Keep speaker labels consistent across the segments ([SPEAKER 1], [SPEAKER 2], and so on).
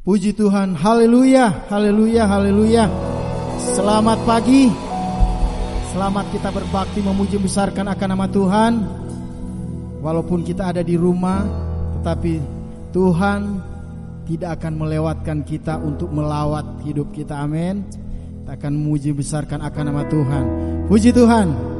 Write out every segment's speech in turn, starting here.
[SPEAKER 1] Puji Tuhan, haleluya, haleluya, haleluya. Selamat pagi. Selamat kita berbakti memuji besarkan akan nama Tuhan. Walaupun kita ada di rumah, tetapi Tuhan tidak akan melewatkan kita untuk melawat hidup kita, amin. Kita akan memuji besarkan akan nama Tuhan. Puji Tuhan.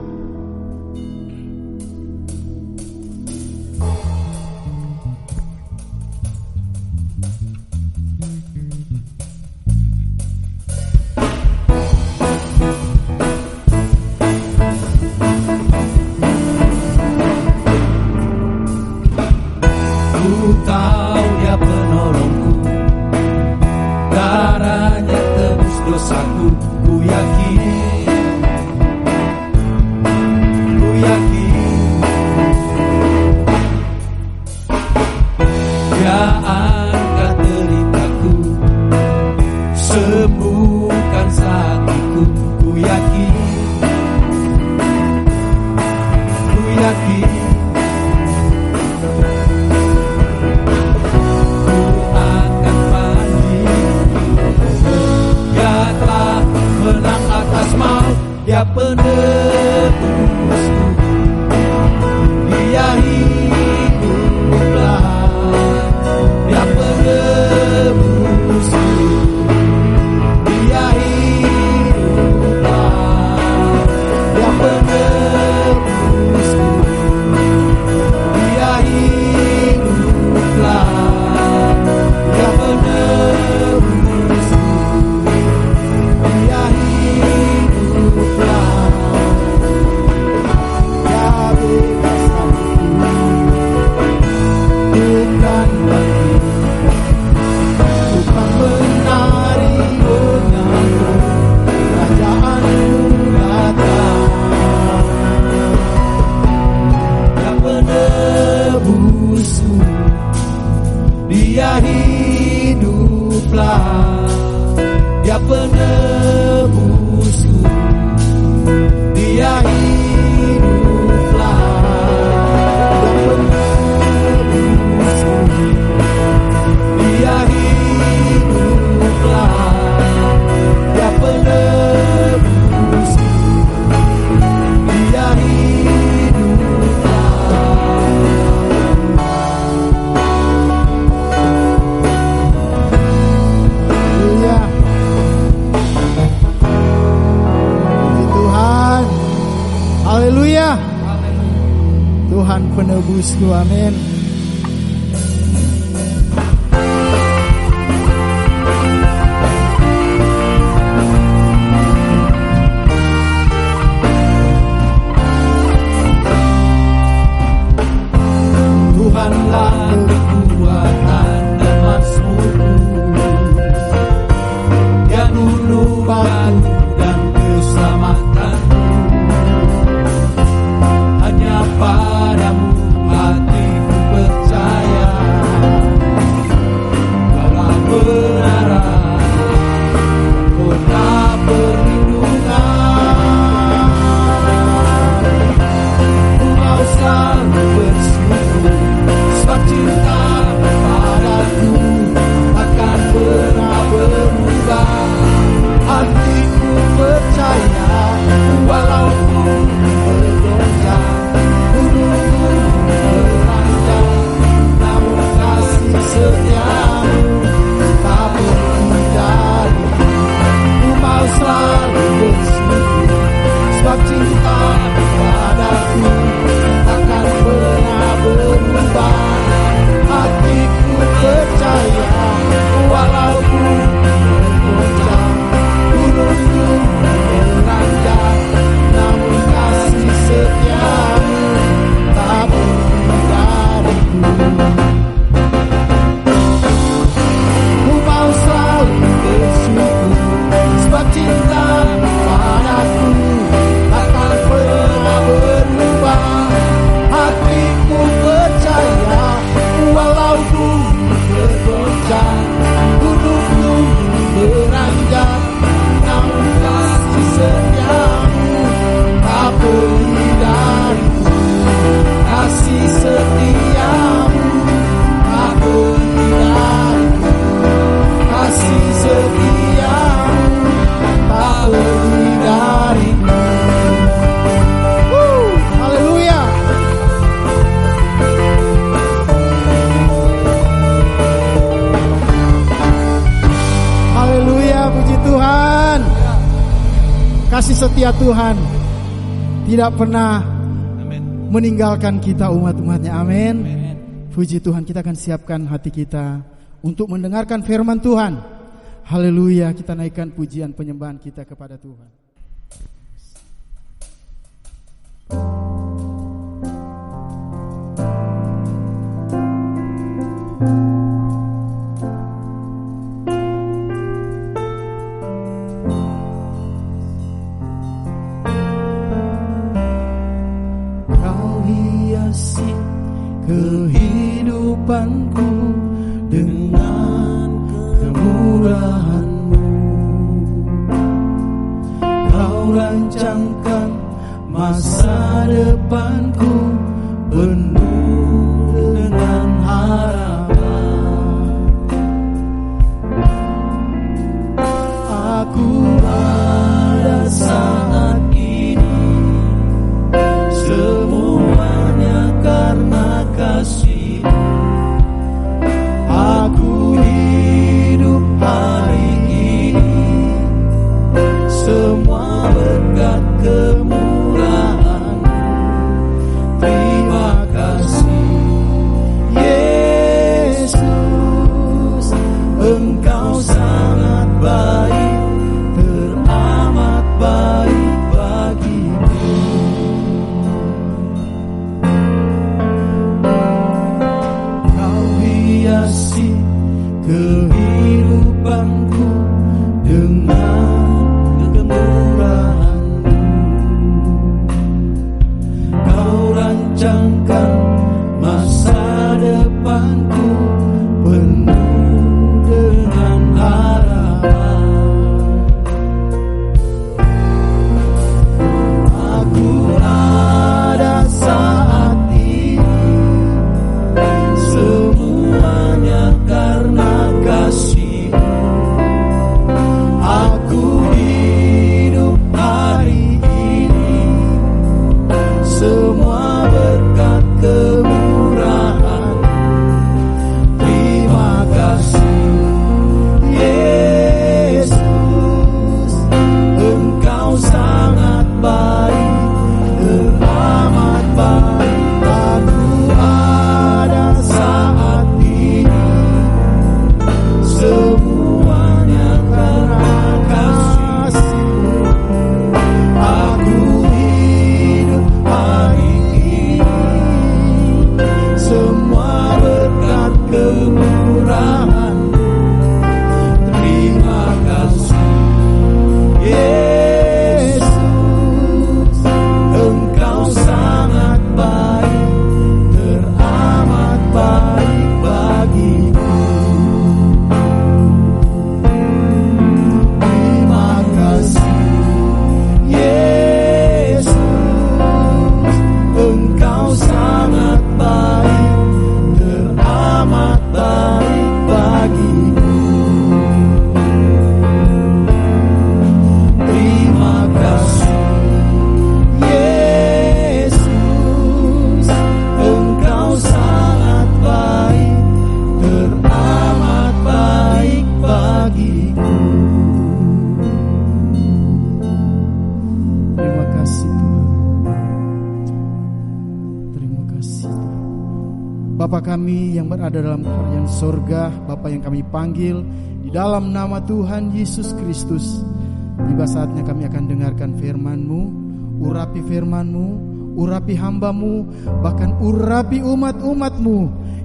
[SPEAKER 1] Penebusku, amin. Tuhanlah kekuatan dan mazmurku, Dia dulu batu dan keselamatanku. Hanya padamu hatiku setia Tuhan tidak pernah meninggalkan kita umat-umatnya. Amin. Puji Tuhan, kita akan siapkan hati kita untuk mendengarkan firman Tuhan. Haleluya, kita naikkan pujian penyembahan kita kepada Tuhan. Kau hiasi kehidupanku dengan kemurahan-Mu. Kau rancangkan masa depanku penuh dengan harapan. Aku ada saat ini, semuanya karena kasih-Mu. Aku hidup hari ini, semua berkat kemurahan-Mu. Terima kasih Yesus, Engkau sangat baik, teramat baik bagiku. Kau hiasi kehidupanku dengan kemurahan-Mu. Kau rancangkan masa depanku penuh dengan harapan. Aku ada saat ini, semuanya karena kasih-Mu. Aku hidup hari ini, semua berkat kemurahan. Terima kasih Yesus, Engkau sangat baik, teramat baik. Aku ada saat ini, semuanya karena kasih-Mu. Aku hidup hari ini, semua berkat kemurahan-Mu. Terima kasih Yesus, Engkau sangat baik, teramat baik bagiku. Terima kasih Yesus, Engkau sangat baik, teramat baik bagiku. Terima kasih Yesus, Engkau sangat baik, teramat baik bagiku. Terima kasih Tuhan. Terima kasih Tuhan. Bapa kami yang berada dalam kerajaan sorga, Bapa yang kami panggil di dalam nama Tuhan Yesus Kristus. Tiba saatnya kami akan dengarkan firman-Mu. Urapi firman-Mu, urapi hamba-Mu, bahkan urapi umat-umat-Mu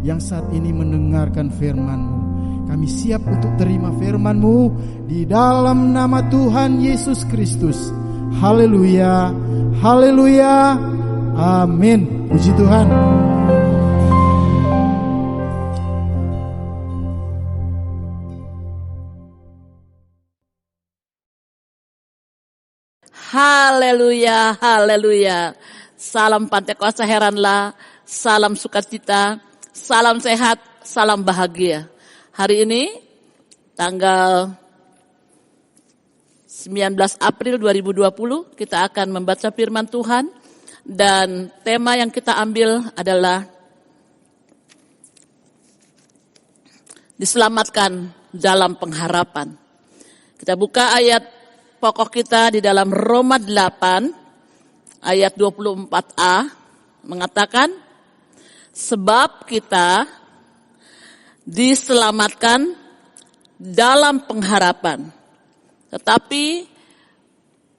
[SPEAKER 1] yang saat ini mendengarkan firman-Mu. Kami siap untuk terima firman-Mu di dalam nama Tuhan Yesus Kristus. Haleluya, haleluya, amin. Puji Tuhan.
[SPEAKER 2] Haleluya, haleluya. Salam Pantekosta heranlah, salam sukacita, salam sehat, salam bahagia. Hari ini tanggal 19 April 2020 kita akan membaca firman Tuhan dan tema yang kita ambil adalah diselamatkan dalam pengharapan. Kita buka ayat pokok kita di dalam Roma 8 ayat 24a mengatakan, sebab kita diselamatkan dalam pengharapan. Tetapi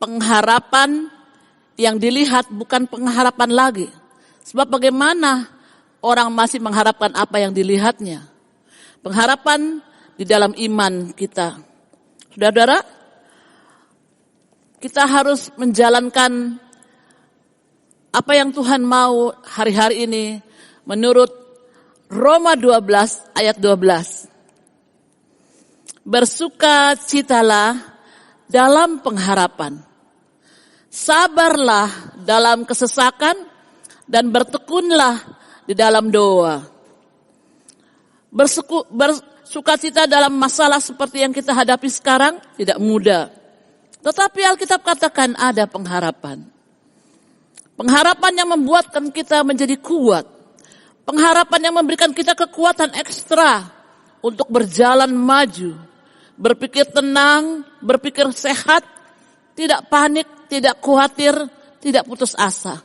[SPEAKER 2] pengharapan yang dilihat bukan pengharapan lagi. Sebab bagaimana orang masih mengharapkan apa yang dilihatnya? Pengharapan di dalam iman kita. Saudara-saudara, kita harus menjalankan apa yang Tuhan mau hari-hari ini menurut Roma 12 ayat 12. Bersukacitalah dalam pengharapan. Sabarlah dalam kesesakan dan bertekunlah di dalam doa. Bersukacita dalam masalah seperti yang kita hadapi sekarang tidak mudah. Tetapi Alkitab katakan ada pengharapan. Pengharapan yang membuatkan kita menjadi kuat. Pengharapan yang memberikan kita kekuatan ekstra untuk berjalan maju. Berpikir tenang, berpikir sehat, tidak panik, tidak khawatir, tidak putus asa.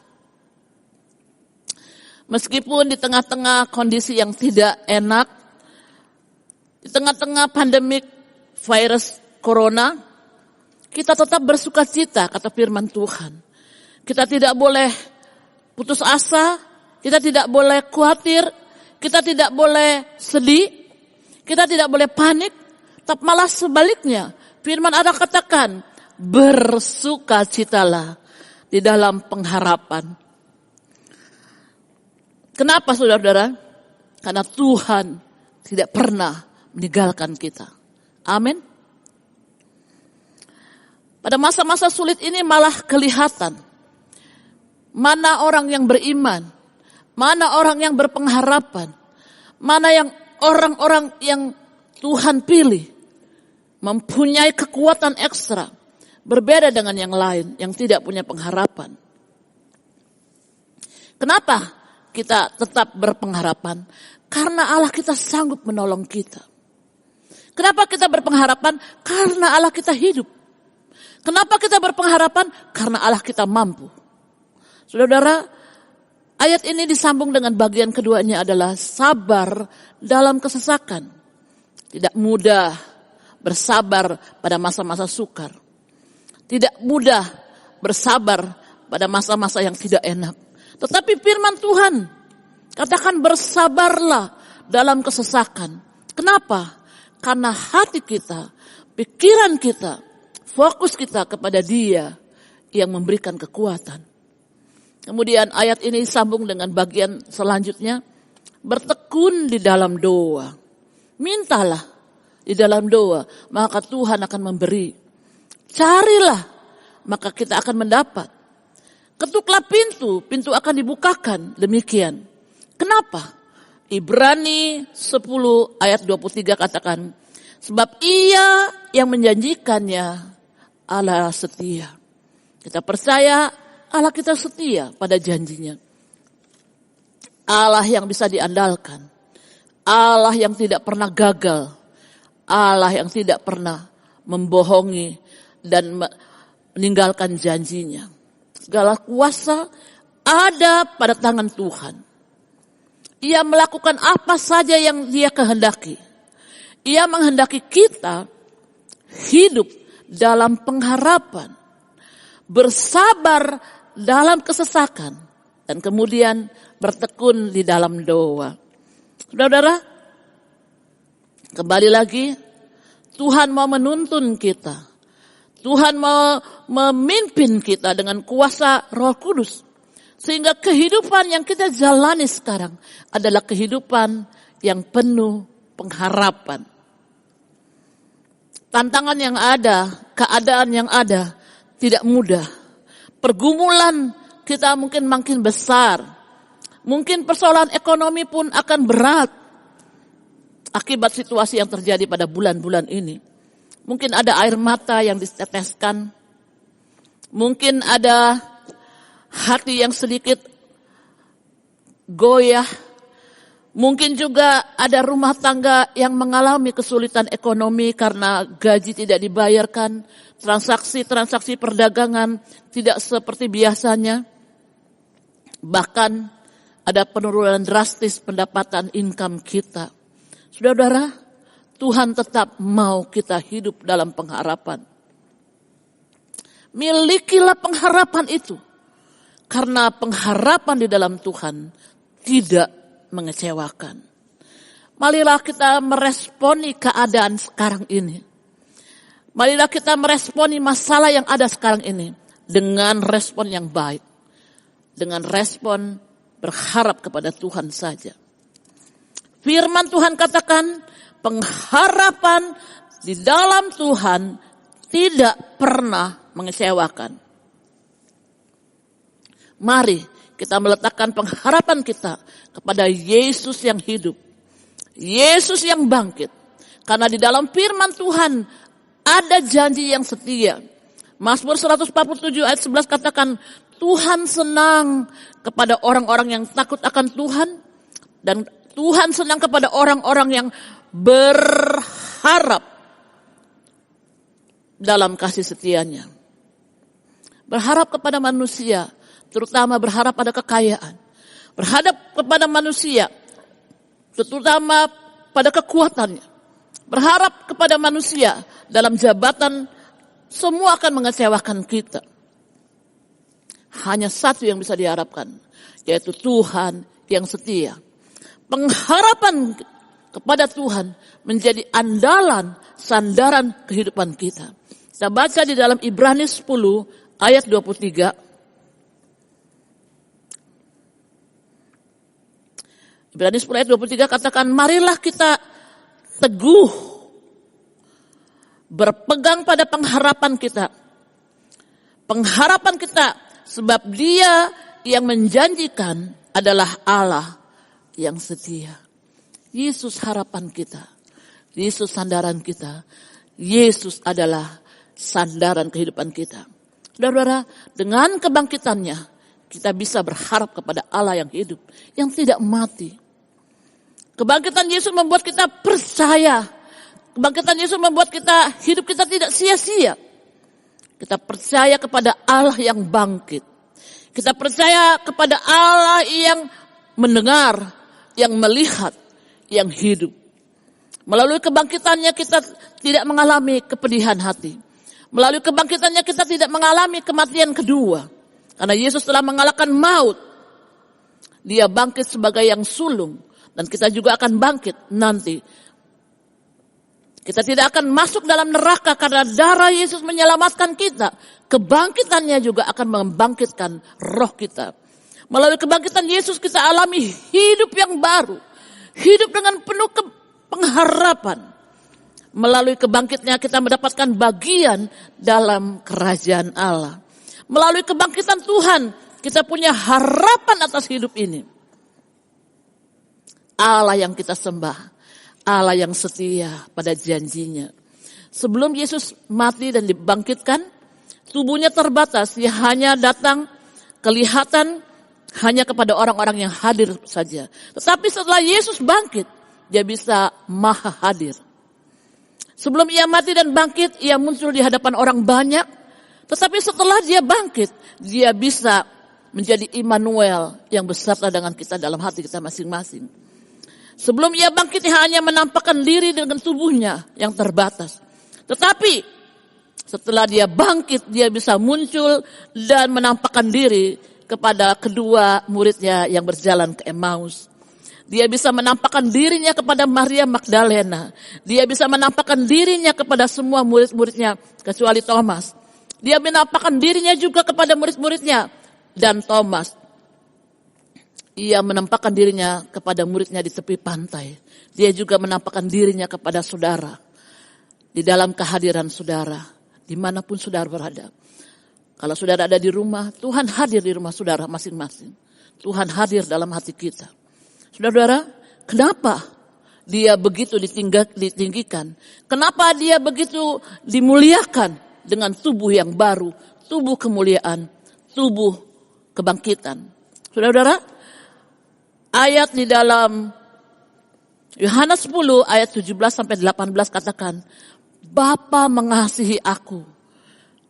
[SPEAKER 2] Meskipun di tengah-tengah kondisi yang tidak enak, di tengah-tengah pandemik virus corona, kita tetap bersukacita, kata firman Tuhan. Kita tidak boleh putus asa, kita tidak boleh khawatir, kita tidak boleh sedih, kita tidak boleh panik, tapi malah sebaliknya. Firman Allah katakan, bersukacitalah di dalam pengharapan. Kenapa saudara-saudara? Karena Tuhan tidak pernah meninggalkan kita. Amin. Pada masa-masa sulit ini malah kelihatan mana orang yang beriman, mana orang yang berpengharapan, mana yang orang-orang yang Tuhan pilih, mempunyai kekuatan ekstra, berbeda dengan yang lain yang tidak punya pengharapan. Kenapa kita tetap berpengharapan? Karena Allah kita sanggup menolong kita. Kenapa kita berpengharapan? Karena Allah kita hidup. Kenapa kita berpengharapan? Karena Allah kita mampu. Saudara, ayat ini disambung dengan bagian keduanya adalah sabar dalam kesesakan. Tidak mudah bersabar pada masa-masa sukar. Tidak mudah bersabar pada masa-masa yang tidak enak. Tetapi firman Tuhan katakan bersabarlah dalam kesesakan. Kenapa? Karena hati kita, pikiran kita, fokus kita kepada Dia yang memberikan kekuatan. Kemudian ayat ini disambung dengan bagian selanjutnya. Bertekun di dalam doa. Mintalah di dalam doa, maka Tuhan akan memberi. Carilah, maka kita akan mendapat. Ketuklah pintu, pintu akan dibukakan. Demikian. Kenapa? Ibrani 10 ayat 23 katakan, sebab Ia yang menjanjikannya Allah setia. Kita percaya Allah kita setia pada janjinya. Allah yang bisa diandalkan. Allah yang tidak pernah gagal. Allah yang tidak pernah membohongi dan meninggalkan janjinya. Segala kuasa ada pada tangan Tuhan. Ia melakukan apa saja yang Dia kehendaki. Ia menghendaki kita hidup dalam pengharapan, bersabar dalam kesesakan, dan kemudian bertekun di dalam doa. Saudara-saudara, kembali lagi, Tuhan mau menuntun kita. Tuhan mau memimpin kita dengan kuasa Roh Kudus. Sehingga kehidupan yang kita jalani sekarang adalah kehidupan yang penuh pengharapan. Tantangan yang ada, keadaan yang ada tidak mudah. Pergumulan kita mungkin makin besar. Mungkin persoalan ekonomi pun akan berat akibat situasi yang terjadi pada bulan-bulan ini. Mungkin ada air mata yang diteteskan. Mungkin ada hati yang sedikit goyah. Mungkin juga ada rumah tangga yang mengalami kesulitan ekonomi karena gaji tidak dibayarkan, transaksi-transaksi perdagangan tidak seperti biasanya. Bahkan ada penurunan drastis pendapatan income kita. Saudara-saudara, Tuhan tetap mau kita hidup dalam pengharapan. Milikilah pengharapan itu. Karena pengharapan di dalam Tuhan tidak mengecewakan. Marilah kita meresponi keadaan sekarang ini. Marilah kita meresponi masalah yang ada sekarang ini dengan respon yang baik. Dengan respon berharap kepada Tuhan saja. Firman Tuhan katakan, pengharapan di dalam Tuhan tidak pernah mengecewakan. Mari kita meletakkan pengharapan kita kepada Yesus yang hidup. Yesus yang bangkit. Karena di dalam firman Tuhan ada janji yang setia. Mazmur 147 ayat 11 katakan, Tuhan senang kepada orang-orang yang takut akan Tuhan. Dan Tuhan senang kepada orang-orang yang berharap dalam kasih setianya. Berharap kepada manusia, terutama berharap pada kekayaan. Berharap kepada manusia, terutama pada kekuatannya. Berharap kepada manusia dalam jabatan, semua akan mengecewakan kita. Hanya satu yang bisa diharapkan, yaitu Tuhan yang setia. Pengharapan kepada Tuhan menjadi andalan, sandaran kehidupan kita. Kita baca di dalam Ibrani 10 ayat 23. Ibrani 10 ayat 23 katakan, marilah kita teguh berpegang pada pengharapan kita. Pengharapan kita sebab Dia yang menjanjikan adalah Allah yang setia. Yesus harapan kita. Yesus sandaran kita. Yesus adalah sandaran kehidupan kita. Saudara-saudara, dengan kebangkitannya kita bisa berharap kepada Allah yang hidup, yang tidak mati. Kebangkitan Yesus membuat kita percaya. Kebangkitan Yesus membuat kita hidup kita tidak sia-sia. Kita percaya kepada Allah yang bangkit. Kita percaya kepada Allah yang mendengar, yang melihat, yang hidup. Melalui kebangkitannya kita tidak mengalami kepedihan hati. Melalui kebangkitannya kita tidak mengalami kematian kedua. Karena Yesus telah mengalahkan maut. Dia bangkit sebagai yang sulung. Dan kita juga akan bangkit nanti. Kita tidak akan masuk dalam neraka karena darah Yesus menyelamatkan kita. Kebangkitannya juga akan membangkitkan roh kita. Melalui kebangkitan Yesus kita alami hidup yang baru. Hidup dengan penuh pengharapan. Melalui kebangkitnya kita mendapatkan bagian dalam kerajaan Allah. Melalui kebangkitan Tuhan kita punya harapan atas hidup ini. Allah yang kita sembah. Allah yang setia pada janjinya. Sebelum Yesus mati dan dibangkitkan, tubuhnya terbatas. Dia hanya datang kelihatan hanya kepada orang-orang yang hadir saja. Tetapi setelah Yesus bangkit, dia bisa maha hadir. Sebelum ia mati dan bangkit, ia muncul di hadapan orang banyak. Tetapi setelah dia bangkit, dia bisa menjadi Immanuel yang beserta dengan kita dalam hati kita masing-masing. Sebelum ia bangkit, dia hanya menampakkan diri dengan tubuhnya yang terbatas. Tetapi setelah dia bangkit, dia bisa muncul dan menampakkan diri kepada kedua muridnya yang berjalan ke Emmaus. Dia bisa menampakkan dirinya kepada Maria Magdalena. Dia bisa menampakkan dirinya kepada semua murid-muridnya kecuali Thomas. Dia menampakkan dirinya juga kepada murid-muridnya dan Thomas. Ia menampakkan dirinya kepada muridnya di tepi pantai. Dia juga menampakkan dirinya kepada saudara. Di dalam kehadiran saudara, dimanapun saudara berada. Kalau saudara ada di rumah, Tuhan hadir di rumah saudara masing-masing. Tuhan hadir dalam hati kita. Saudara-saudara, kenapa dia begitu ditinggikan? Kenapa dia begitu dimuliakan dengan tubuh yang baru, tubuh kemuliaan, tubuh kebangkitan? Saudara-saudara, ayat di dalam Yohanes 10 ayat 17 sampai 18 katakan, Bapa mengasihi aku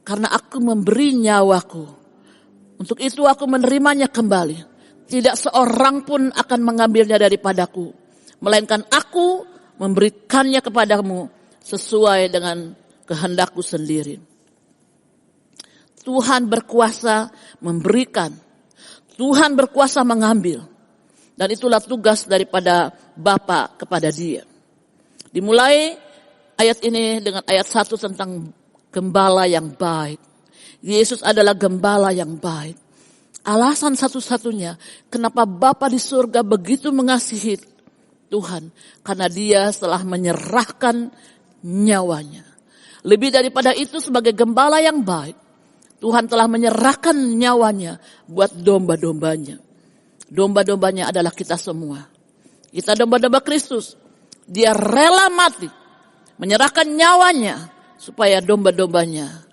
[SPEAKER 2] karena aku memberi nyawaku. Untuk itu aku menerimanya kembali. Tidak seorang pun akan mengambilnya daripadaku, melainkan aku memberikannya kepadamu sesuai dengan kehendakku sendiri. Tuhan berkuasa memberikan. Tuhan berkuasa mengambil. Dan itulah tugas daripada Bapa kepada Dia. Dimulai ayat ini dengan ayat 1 tentang gembala yang baik. Yesus adalah gembala yang baik. Alasan satu-satunya kenapa Bapa di surga begitu mengasihi Tuhan, karena Dia telah menyerahkan nyawanya. Lebih daripada itu, sebagai gembala yang baik, Tuhan telah menyerahkan nyawanya buat domba-dombanya. Domba-dombanya adalah kita semua. Kita domba-domba Kristus. Dia rela mati, menyerahkan nyawanya supaya domba-dombanya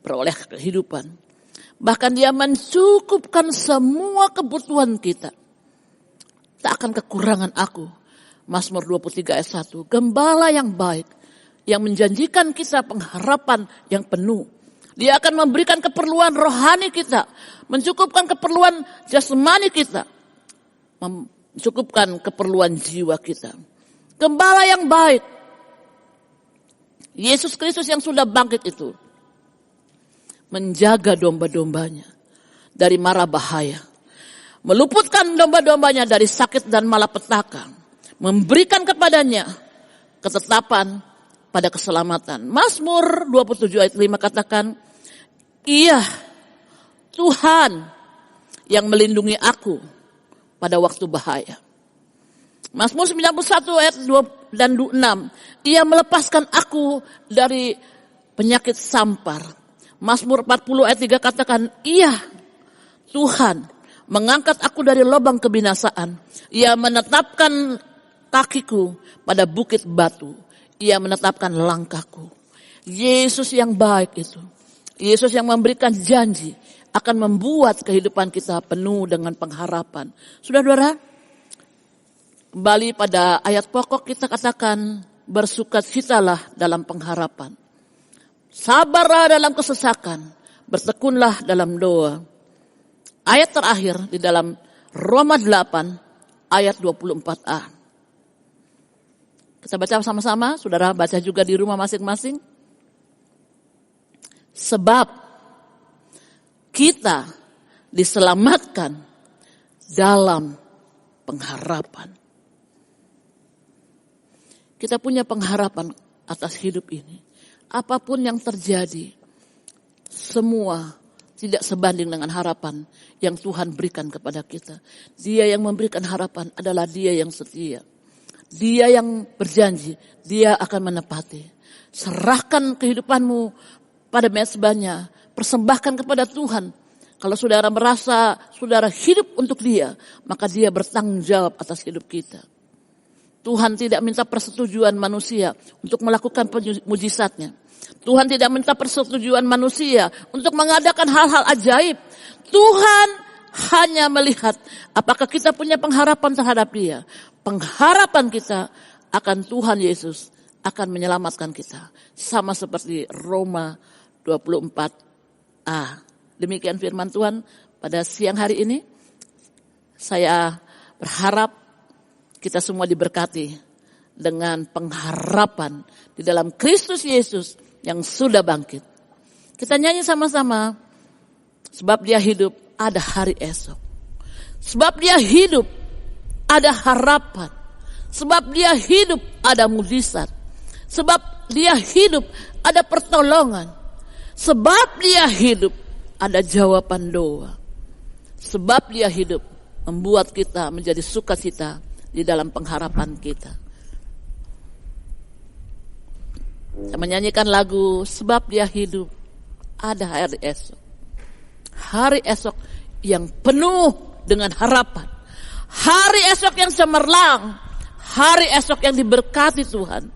[SPEAKER 2] beroleh kehidupan. Bahkan Dia mencukupkan semua kebutuhan kita. Tak akan kekurangan aku. Mazmur 23 ayat 1. Gembala yang baik, yang menjanjikan kita pengharapan yang penuh. Dia akan memberikan keperluan rohani kita, mencukupkan keperluan jasmani kita, mencukupkan keperluan jiwa kita. Gembala yang baik, Yesus Kristus yang sudah bangkit itu, menjaga domba-dombanya dari mara bahaya, meluputkan domba-dombanya dari sakit dan malapetaka, memberikan kepadanya ketetapan pada keselamatan. Mazmur 27 ayat 5 katakan, Iya, Tuhan yang melindungi aku pada waktu bahaya. Mazmur 91 ayat 2 dan 6, Ia melepaskan aku dari penyakit sampar. Mazmur 40 ayat 3 katakan, Iya, Tuhan mengangkat aku dari lubang kebinasaan. Ia menetapkan kakiku pada bukit batu. Ia menetapkan langkahku. Yesus yang baik itu. Yesus yang memberikan janji akan membuat kehidupan kita penuh dengan pengharapan. Saudara-saudara, kembali pada ayat pokok kita katakan, bersukacitalah dalam pengharapan. Sabarlah dalam kesesakan, bertekunlah dalam doa. Ayat terakhir di dalam Roma 8 ayat 24a. Kita baca sama-sama, saudara baca juga di rumah masing-masing. Sebab kita diselamatkan dalam pengharapan. Kita punya pengharapan atas hidup ini. Apapun yang terjadi, semua tidak sebanding dengan harapan yang Tuhan berikan kepada kita. Dia yang memberikan harapan adalah Dia yang setia. Dia yang berjanji, Dia akan menepati. Serahkan kehidupanmu pada mezbahnya, persembahkan kepada Tuhan. Kalau saudara merasa saudara hidup untuk Dia, maka Dia bertanggung jawab atas hidup kita. Tuhan tidak minta persetujuan manusia untuk melakukan mujizatnya. Tuhan tidak minta persetujuan manusia untuk mengadakan hal-hal ajaib. Tuhan hanya melihat apakah kita punya pengharapan terhadap Dia. Pengharapan kita akan Tuhan Yesus akan menyelamatkan kita. Sama seperti Roma 24a. Demikian firman Tuhan pada siang hari ini. Saya berharap kita semua diberkati dengan pengharapan di dalam Kristus Yesus yang sudah bangkit. Kita nyanyi sama-sama. Sebab Dia hidup, ada hari esok. Sebab Dia hidup, ada harapan. Sebab Dia hidup, ada mujizat. Sebab Dia hidup, ada pertolongan. Sebab Dia hidup, ada jawaban doa. Sebab Dia hidup, membuat kita menjadi sukacita di dalam pengharapan kita. Saya menyanyikan lagu Sebab Dia hidup, ada hari esok. Hari esok yang penuh dengan harapan. Hari esok yang cemerlang. Hari esok yang diberkati Tuhan.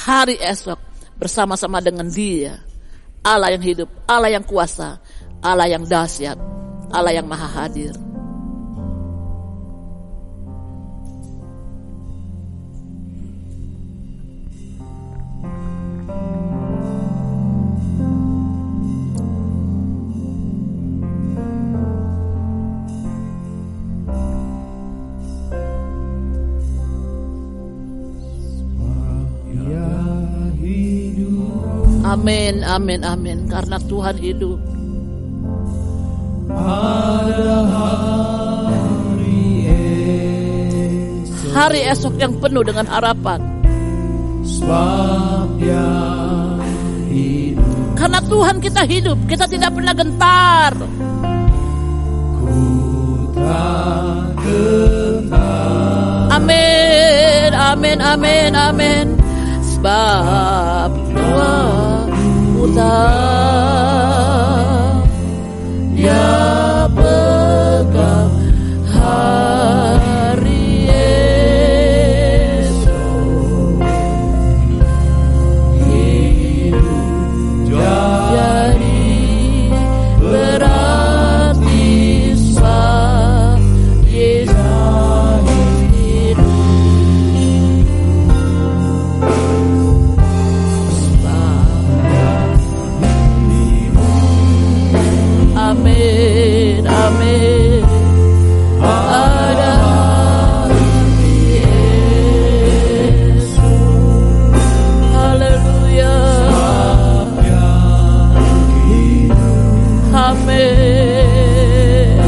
[SPEAKER 2] Hari esok bersama-sama dengan Dia. Allah yang hidup, Allah yang kuasa, Allah yang dahsyat, Allah yang maha hadir. Amin, amin, amin. Karena Tuhan hidup. Hari esok yang penuh dengan harapan.
[SPEAKER 3] Sebab Dia hidup.
[SPEAKER 2] Karena Tuhan kita hidup, kita tidak pernah gentar.
[SPEAKER 3] Ku tak gentar.
[SPEAKER 2] Amin, amin, amin, amin. Sebab Tuhan utang, Dia pegang hari esok. Hidup jadi berarti sebab Yesus hidup. Amin, amin. Ada Yesus. Haleluya. Amin.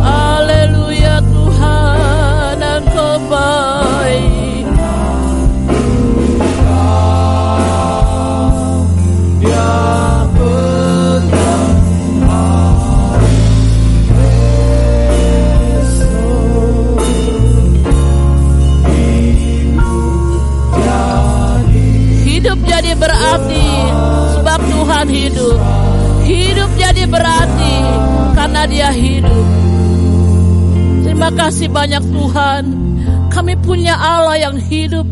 [SPEAKER 2] Haleluya Tuhan, Engkau baik. Hidup jadi berarti sebab Tuhan hidup. Hidup jadi berarti karena Dia hidup. Terima kasih banyak Tuhan. Kami punya Allah yang hidup.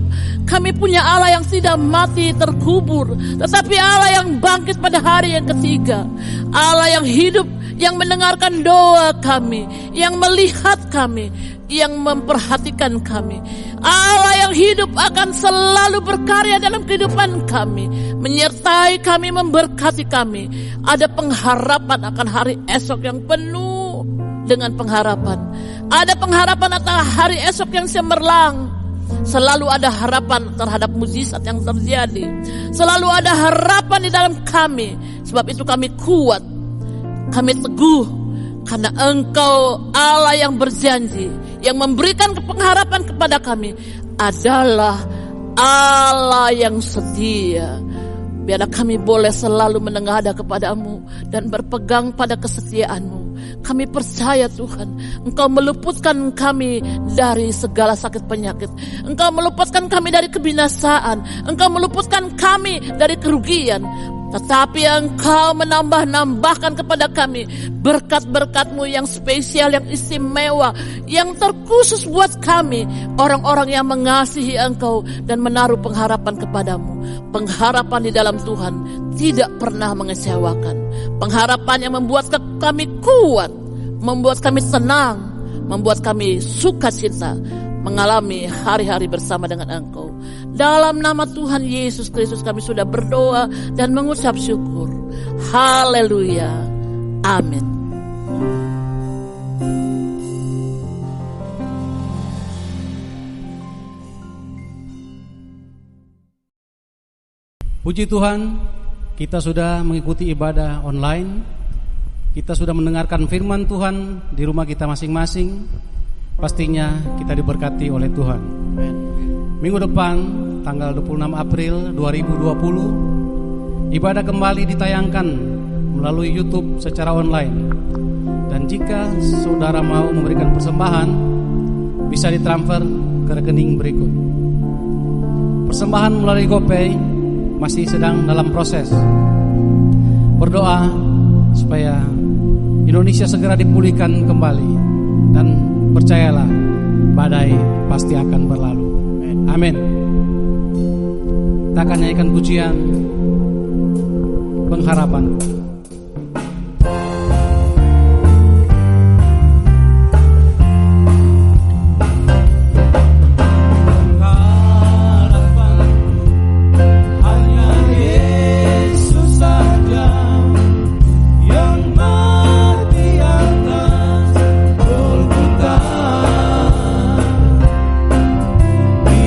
[SPEAKER 2] Kami punya Allah yang tidak mati terkubur, tetapi Allah yang bangkit pada hari yang ketiga. Allah yang hidup, yang mendengarkan doa kami, yang melihat kami, yang memperhatikan kami. Allah yang hidup akan selalu berkarya dalam kehidupan kami, menyertai kami, memberkati kami. Ada pengharapan akan hari esok yang penuh dengan pengharapan. Ada pengharapan akan hari esok yang cemerlang. Selalu ada harapan terhadap mukjizat yang terjadi. Selalu ada harapan di dalam kami. Sebab itu kami kuat, kami teguh, karena Engkau Allah yang berjanji, yang memberikan pengharapan kepada kami adalah Allah yang setia. Biarlah kami boleh selalu menengadah kepadamu dan berpegang pada kesetiaan-Mu. Kami percaya Tuhan, Engkau meluputkan kami dari segala sakit penyakit. Engkau meluputkan kami dari kebinasaan. Engkau meluputkan kami dari kerugian. Tetapi Engkau menambah-nambahkan kepada kami berkat-berkat-Mu yang spesial, yang istimewa, yang terkhusus buat kami, orang-orang yang mengasihi Engkau dan menaruh pengharapan kepadamu. Pengharapan di dalam Tuhan tidak pernah mengecewakan. Pengharapan yang membuat kami kuat, membuat kami senang, membuat kami sukacita mengalami hari-hari bersama dengan Engkau. Dalam nama Tuhan Yesus Kristus kami sudah berdoa dan mengucap syukur. Haleluya. Amin.
[SPEAKER 4] Puji Tuhan, kita sudah mengikuti ibadah online. Kita sudah mendengarkan firman Tuhan di rumah kita masing-masing. Pastinya kita diberkati oleh Tuhan. Minggu depan, tanggal 26 April 2020, ibadah kembali ditayangkan melalui YouTube secara online. Dan jika saudara mau memberikan persembahan, bisa ditransfer ke rekening berikut. Persembahan melalui GoPay masih sedang dalam proses. Berdoa supaya Indonesia segera dipulihkan kembali, dan percayalah, badai pasti akan berlalu. Amin. Kita akan nyanyikan pujian pengharapan.
[SPEAKER 3] Di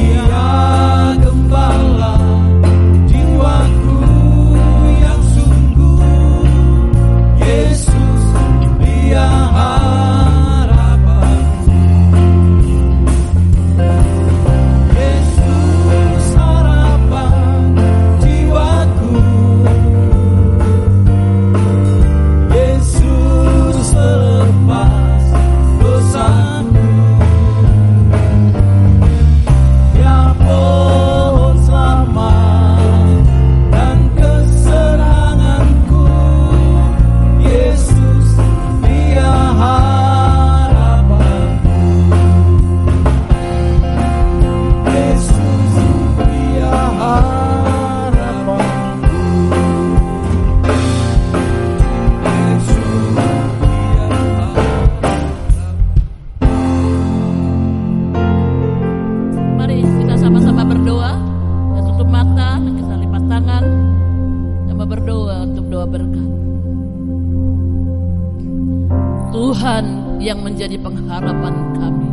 [SPEAKER 2] Tuhan yang menjadi pengharapan kami,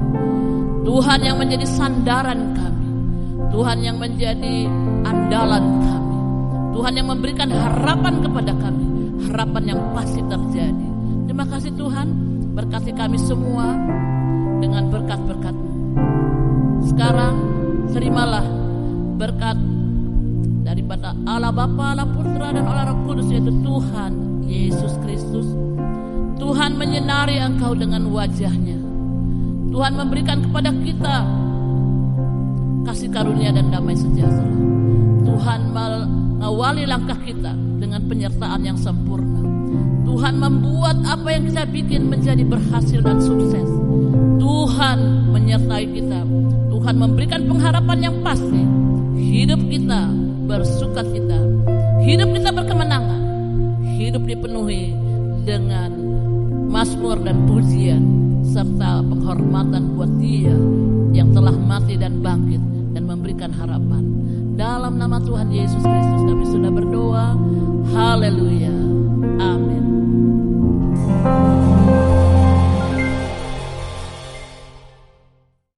[SPEAKER 2] Tuhan yang menjadi sandaran kami, Tuhan yang menjadi andalan kami, Tuhan yang memberikan harapan kepada kami, harapan yang pasti terjadi. Terima kasih Tuhan, berkati kami semua dengan berkat-berkat-Mu. Sekarang terimalah berkat daripada Allah Bapa, Allah Putra, dan Allah Roh Kudus, yaitu Tuhan Yesus Kristus. Tuhan menyinari engkau dengan wajah-Nya. Tuhan memberikan kepada kita kasih karunia dan damai sejahtera. Tuhan mengawali langkah kita dengan penyertaan yang sempurna. Tuhan membuat apa yang kita bikin menjadi berhasil dan sukses. Tuhan menyertai kita. Tuhan memberikan pengharapan yang pasti. Hidup kita bersukacita, hidup kita berkemenangan, hidup dipenuhi dengan mazmur dan pujian serta penghormatan buat Dia yang telah mati dan bangkit dan memberikan harapan. Dalam nama Tuhan Yesus Kristus kami sudah berdoa. Haleluya. Amin.